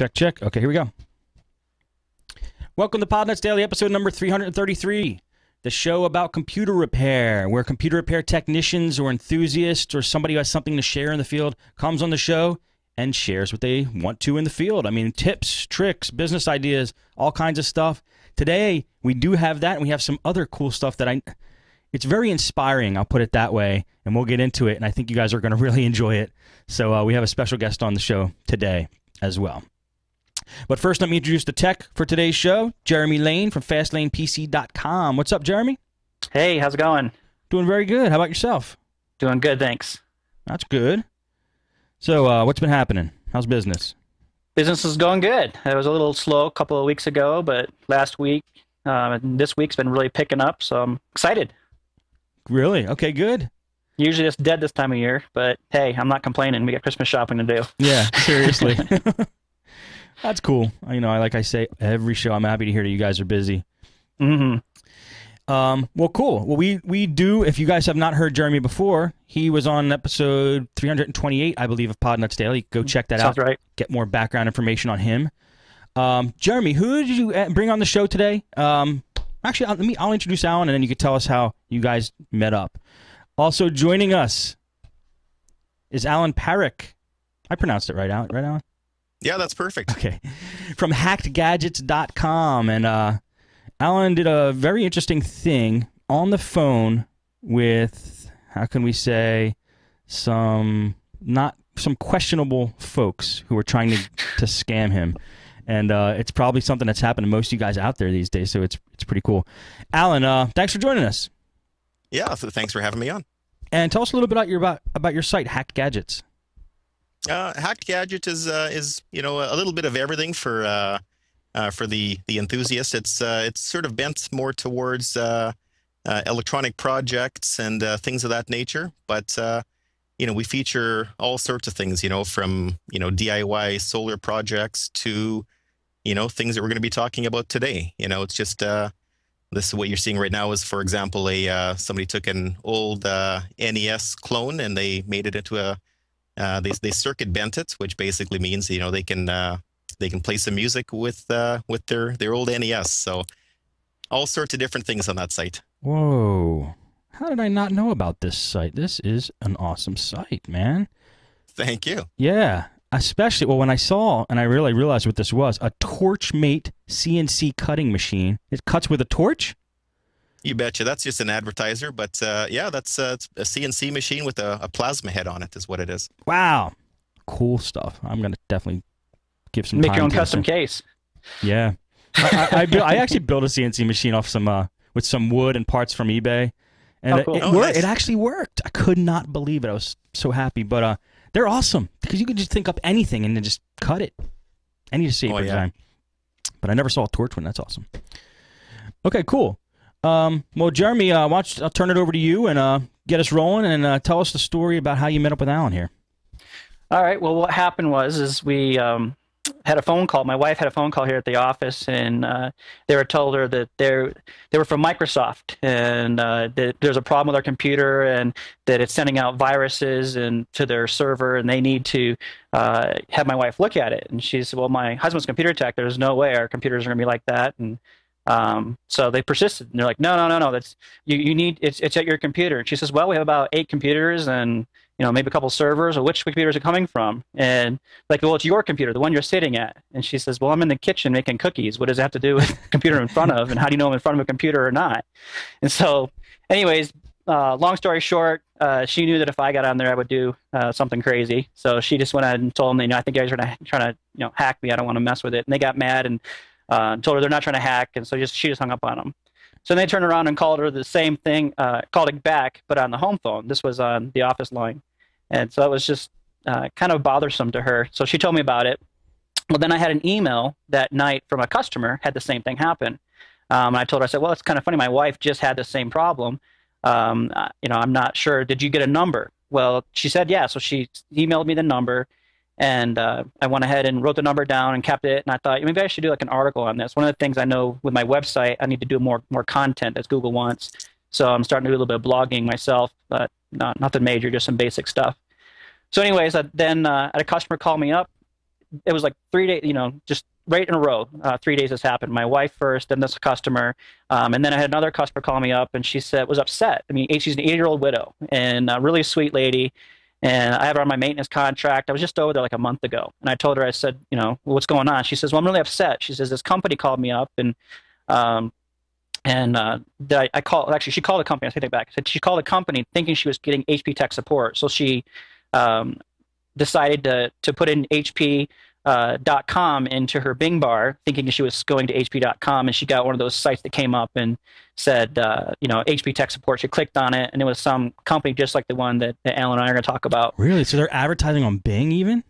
Check, check. Okay, here we go. Welcome to Podnutz Daily, episode number 333. The show about computer repair, where computer repair technicians or enthusiasts or somebody who has something to share in the field comes on the show and shares what they want to in the field. I mean, tips, tricks, business ideas, all kinds of stuff. Today, we do have that, and we have some other cool stuff that it's very inspiring, I'll put it that way, and we'll get into it, and I think you guys are going to really enjoy it. So we have a special guest on the show today as well. But first, let me introduce the tech for today's show, Jeremy Lane from FastlanePC.com. What's up, Jeremy? Hey, how's it going? Doing very good. How about yourself? Doing good, thanks. That's good. So what's been happening? How's business? Business is going good. It was a little slow a couple of weeks ago, but last week, this week's been really picking up, so I'm excited. Really? Okay, good. Usually it's dead this time of year, but hey, I'm not complaining. We got Christmas shopping to do. Yeah, seriously. That's cool. You know, like I say, every show, I'm happy to hear that you guys are busy. Mm-hmm. Well, cool. Well, we do, if you guys have not heard Jeremy before, he was on episode 328, I believe, of Podnutz Daily. Go check that out. Sounds right. Get more background information on him. Jeremy, who did you bring on the show today? Actually, I'll introduce Alan, and then you can tell us how you guys met up. Also joining us is Alan Parrick. I pronounced it right, Alan? Yeah, that's perfect. Okay. From hackedgadgets.com. And Alan did a very interesting thing on the phone with, how can we say, some questionable folks who were trying to scam him. And it's probably something that's happened to most of you guys out there these days, so it's pretty cool. Alan, thanks for joining us. Yeah, so thanks for having me on. And tell us a little bit about your site, Hacked Gadgets. Hacked Gadget is a little bit of everything for the enthusiast. It's sort of bent more towards electronic projects and things of that nature. But we feature all sorts of things. From DIY solar projects to things that we're going to be talking about today. It's just this is what you're seeing right now is, for example, somebody took an old NES clone and they made it into a they circuit bent it, which basically means they can play some music with their old NES. So all sorts of different things on that site. Whoa. How did I not know about this site? This is an awesome site, man. Thank you. Yeah. Especially, well, when I saw, and I really realized what this was, a Torchmate CNC cutting machine. It cuts with a torch? You betcha. That's just an advertiser, but yeah, that's it's a CNC machine with a plasma head on it is what it is. Wow. Cool stuff. I'm going to definitely give some Make time your own to custom this. case. Yeah. I actually built a CNC machine off with some wood and parts from eBay. And cool. Nice. Nice. It actually worked. I could not believe it. I was so happy. But they're awesome because you can just think up anything and then just cut it. Any shape or design. But I never saw a torch one. That's awesome. Okay, cool. Well, Jeremy, I'll turn it over to you and get us rolling and tell us the story about how you met up with Alan here. All right. Well, what happened was we had a phone call. My wife had a phone call here at the office, and they were told her that they were from Microsoft, and that there's a problem with our computer, and that it's sending out viruses to their server, and they need to have my wife look at it. And she said, "Well, my husband's computer tech. There's no way our computers are going to be like that." And so they persisted, and they're like, no, that's you need it's at your computer. And she says, "Well, we have about 8 computers, and maybe a couple servers. Or which computers are coming from?" And like, "Well, it's your computer, the one you're sitting at." And she says, "Well, I'm in the kitchen making cookies. What does it have to do with the computer in front of? And how do you know I'm in front of a computer or not?" And so, anyways, long story short, she knew that if I got on there, I would do something crazy. So she just went ahead and told them, "I think you guys are trying to hack me. I don't want to mess with it." And they got mad and told her they're not trying to hack, and so she just hung up on them. So they turned around and called her the same thing, called it back, but on the home phone. This was on the office line. And so it was just kind of bothersome to her. So she told me about it. Well, then I had an email that night from a customer, had the same thing happen. And I told her, I said, "Well, it's kind of funny. My wife just had the same problem. I'm not sure. Did you get a number?" Well, she said, yeah. So she emailed me the number. And I went ahead and wrote the number down and kept it. And I thought, maybe I should do like an article on this. One of the things I know with my website, I need to do more content as Google wants. So I'm starting to do a little bit of blogging myself, but nothing major, just some basic stuff. So anyways, then I had a customer call me up it was like 3 days, just right in a row. 3 days this happened. My wife first, then this customer, and then I had another customer call me up, and she said was upset. I mean, she's an 80-year-old widow and a really sweet lady, and I have her on my maintenance contract. I was just over there like a month ago, and I told her, I said, what's going on? She says, well, I'm really upset. She says this company called me up, and I called. Actually, she called the company. I take that back. She called the company thinking she was getting HP tech support, so she decided to put in HP.com into her Bing bar, thinking she was going to HP.com, and she got one of those sites that came up and said, HP tech support. She clicked on it, and it was some company just like the one that Alan and I are going to talk about. Really? So they're advertising on Bing even?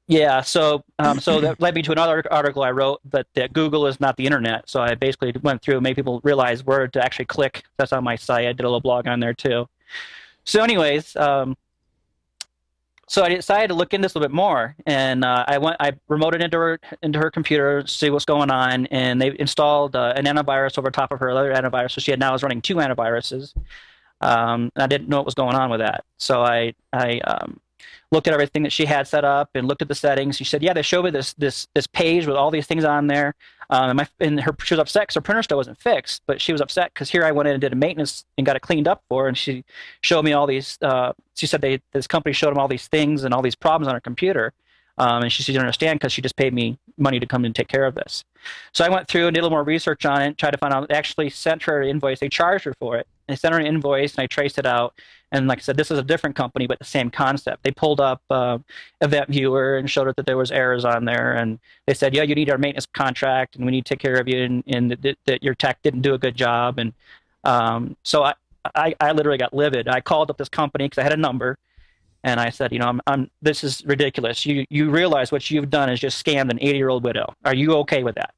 Yeah. So that led me to another article I wrote that Google is not the internet. So I basically went through and made people realize where to actually click. That's on my site. I did a little blog on there too. So anyways, so I decided to look into this a little bit more, and I remoted into her computer to see what's going on, and they installed an antivirus over top of her other antivirus, so she now was running 2 antiviruses. And I didn't know what was going on with that, so I looked at everything that she had set up and looked at the settings. She said, "Yeah, they showed me this page with all these things on there." She was upset because her printer still wasn't fixed, but she was upset because here I went in and did a maintenance and got it cleaned up for her, and she showed me all these. She said this company showed them all these things and all these problems on her computer, and she didn't understand because she just paid me money to come and take care of this. So I went through and did a little more research on it, tried to find out. They actually sent her an invoice. They charged her for it. They sent her an invoice, and I traced it out. And like I said, this is a different company, but the same concept. They pulled up Event Viewer and showed her that there was errors on there. And they said, yeah, you need our maintenance contract, and we need to take care of you, and that your tech didn't do a good job. And so I literally got livid. I called up this company because I had a number. And I said, this is ridiculous. You realize what you've done is just scammed an 80-year-old widow. Are you okay with that?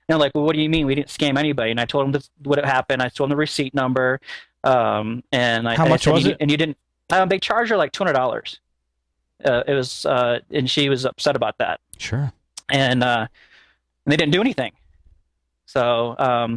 And they're like, well, what do you mean? We didn't scam anybody. And I told them this, what happened. I told them the receipt number. And how much was it? And you didn't. They charged her like $200. It was, and she was upset about that. Sure. And they didn't do anything. So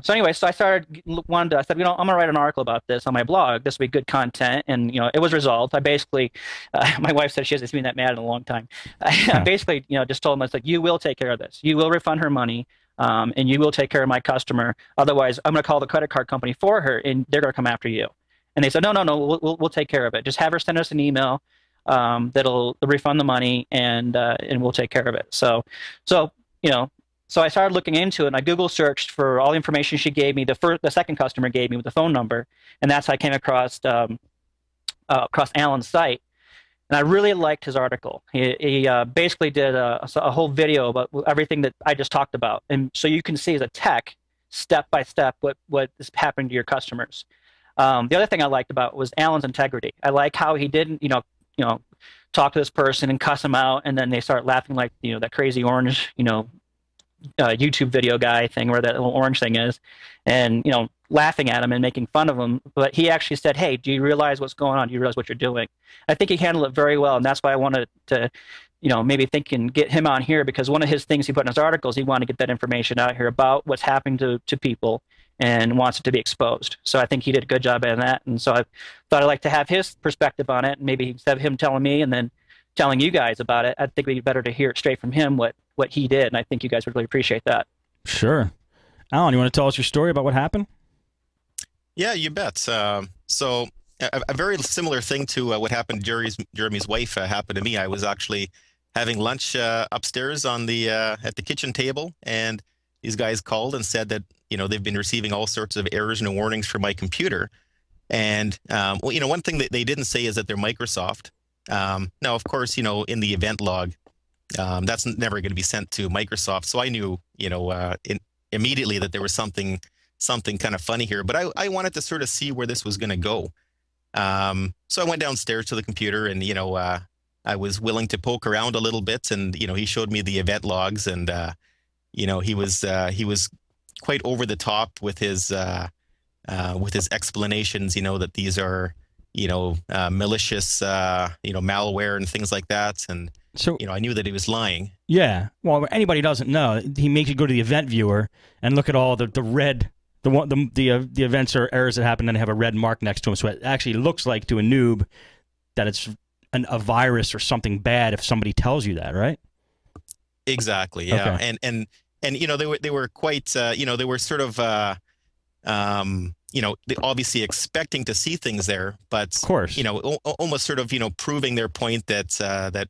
anyway, so I said, I'm gonna write an article about this on my blog. This would be good content, and it was resolved. I basically, my wife said she hasn't been that mad in a long time. I basically, just told them, I was like, you will take care of this. You will refund her money, and you will take care of my customer. Otherwise, I'm gonna call the credit card company for her, and they're gonna come after you. And they said, no, we'll take care of it. Just have her send us an email that'll refund the money, and we'll take care of it. So I started looking into it, and I Google searched for all the information she gave me. The second customer gave me with the phone number, and that's how I came across Alan's site. And I really liked his article. He basically did a whole video about everything that I just talked about, and so you can see as a tech, step by step, what is happening to your customers. The other thing I liked about was Alan's integrity. I like how he didn't, talk to this person and cuss him out, and then they start laughing like that crazy orange, YouTube video guy thing where that little orange thing is, and laughing at him and making fun of him. But he actually said, hey, do you realize what's going on? Do you realize what you're doing? I think he handled it very well, and that's why I wanted to maybe think and get him on here, because one of his things he put in his articles, he wanted to get that information out here about what's happening to people and wants it to be exposed. So I think he did a good job at that, and so I thought I'd like to have his perspective on it, and maybe instead of him telling me and then telling you guys about it, I think it'd be better to hear it straight from him what he did, and I think you guys would really appreciate that. Sure. Alan, you want to tell us your story about what happened? Yeah, you bet. So a very similar thing to what happened to Jeremy's wife happened to me. I was actually having lunch upstairs on the at the kitchen table, and these guys called and said that they've been receiving all sorts of errors and warnings from my computer. And one thing that they didn't say is that they're Microsoft. Now, of course, in the event log, that's never going to be sent to Microsoft. So I knew, immediately that there was something kind of funny here. But I wanted to sort of see where this was going to go. So I went downstairs to the computer, and I was willing to poke around a little bit. And he showed me the event logs, and he was quite over the top with his explanations. That these are malicious, malware and things like that. And so, I knew that he was lying. Yeah. Well, anybody doesn't know, he makes you go to the event viewer and look at all the red, the events or errors that happen, and they have a red mark next to them. So it actually looks like to a noob that it's a virus or something bad if somebody tells you that, right? Exactly. Yeah. Okay. And they were quite they were sort of they obviously expecting to see things there, Of but course. almost sort of proving their point that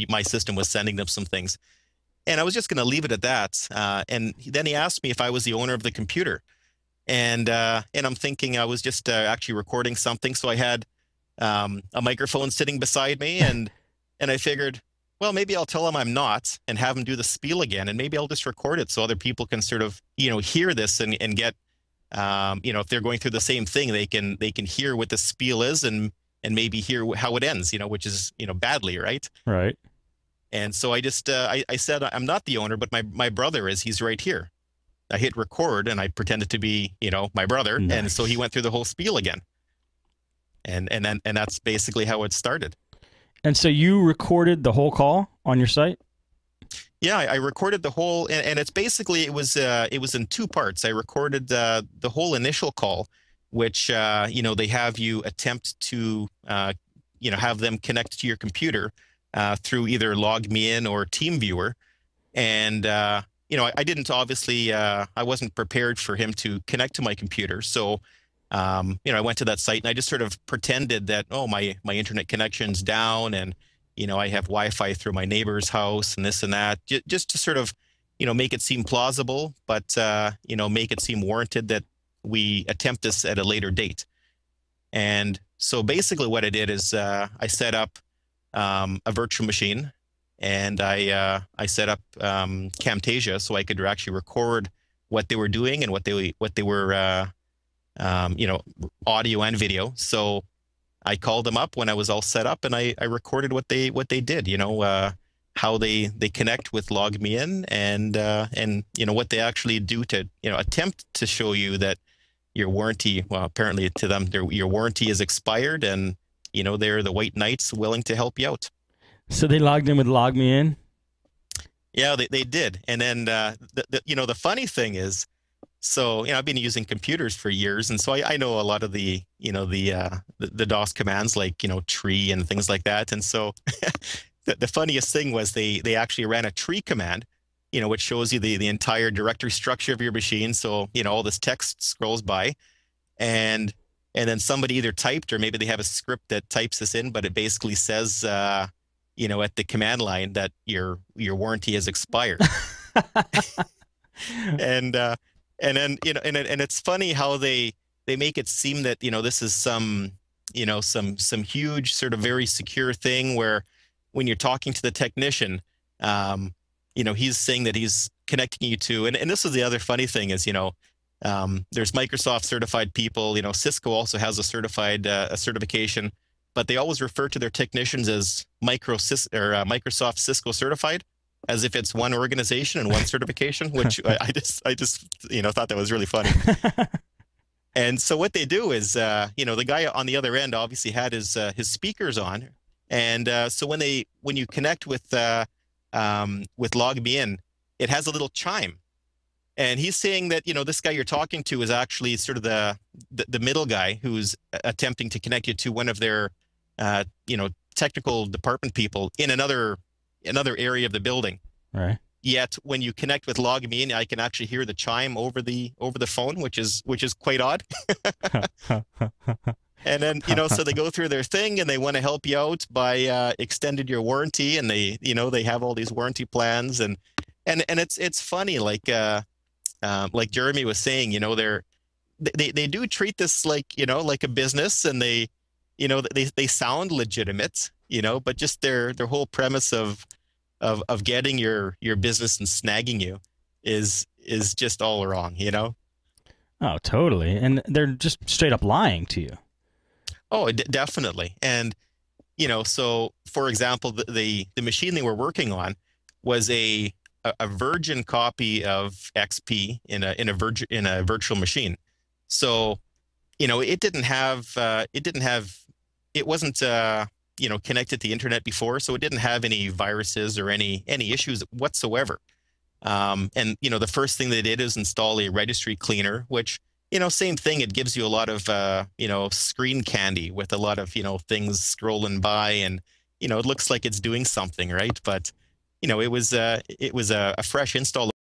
my system was sending them some things. And I was just going to leave it at that. And then he asked me if I was the owner of the computer, and I'm thinking I was just actually recording something, so I had a microphone sitting beside me, and I figured, well, maybe I'll tell him I'm not, and have him do the spiel again, and maybe I'll just record it so other people can sort of hear this and get if they're going through the same thing, they can hear what the spiel is and maybe hear how it ends, which is badly, right? Right. And so I just I said I'm not the owner, but my brother is. He's right here. I hit record and I pretended to be my brother, and so he Nice. went through the whole spiel again, and that's basically how it started. And so you recorded the whole call on your site? Yeah, I recorded the whole, and it's basically it was in two parts. I recorded the whole initial call, which they have you attempt to have them connect to your computer through either Log Me In or TeamViewer, and I didn't obviously I wasn't prepared for him to connect to my computer, so I went to that site and I just sort of pretended that, oh, my internet connection's down, and I have Wi-Fi through my neighbor's house and this and that, just to sort of make it seem plausible, but make it seem warranted that we attempt this at a later date. And so basically what I did is I set up a virtual machine, and I set up Camtasia so I could actually record what they were doing and what they were audio and video. So I called them up when I was all set up, and I recorded what they did. How they connect with Log Me In, and what they actually do to attempt to show you that your warranty. Well, apparently to them, your warranty is expired, and they're the white knights willing to help you out. So they logged in with Log Me In? Yeah, they did. And then the funny thing is, so I've been using computers for years, and so I know a lot of the the DOS commands, like tree and things like that. And so the funniest thing was they actually ran a tree command, which shows you the entire directory structure of your machine. So all this text scrolls by, and then somebody either typed, or maybe they have a script that types this in, but it basically says at the command line that your warranty has expired. and then and it's funny how they make it seem that this is some some huge sort of very secure thing, where when you're talking to the technician, he's saying that he's connecting you to, and this is the other funny thing is there's Microsoft certified people. Cisco also has a certified a certification, but they always refer to their technicians as Microsoft Cisco certified, as if it's one organization and one certification, which I just thought that was really funny. And so what they do is the guy on the other end obviously had his speakers on, and so when you connect with Log Me In, it has a little chime. And he's saying that this guy you're talking to is actually sort of the middle guy who's attempting to connect you to one of their technical department people in another area of the building. Right. Yet when you connect with Log Me In, I can actually hear the chime over the phone, which is quite odd. And then so they go through their thing, and they want to help you out by extended your warranty, and they have all these warranty plans, and it's funny, like Jeremy was saying, they do treat this like like a business, and they sound legitimate, but just their whole premise of getting your business and snagging you is just all wrong, Oh, totally. And they're just straight up lying to you. Oh, definitely. And so for example, the machine they were working on was a virgin copy of XP in a virtual machine. So it wasn't connected to the internet before, so it didn't have any viruses or any issues whatsoever. And the first thing they did is install a registry cleaner, which same thing. It gives you a lot of screen candy with a lot of things scrolling by, and it looks like it's doing something, right? But it was a fresh install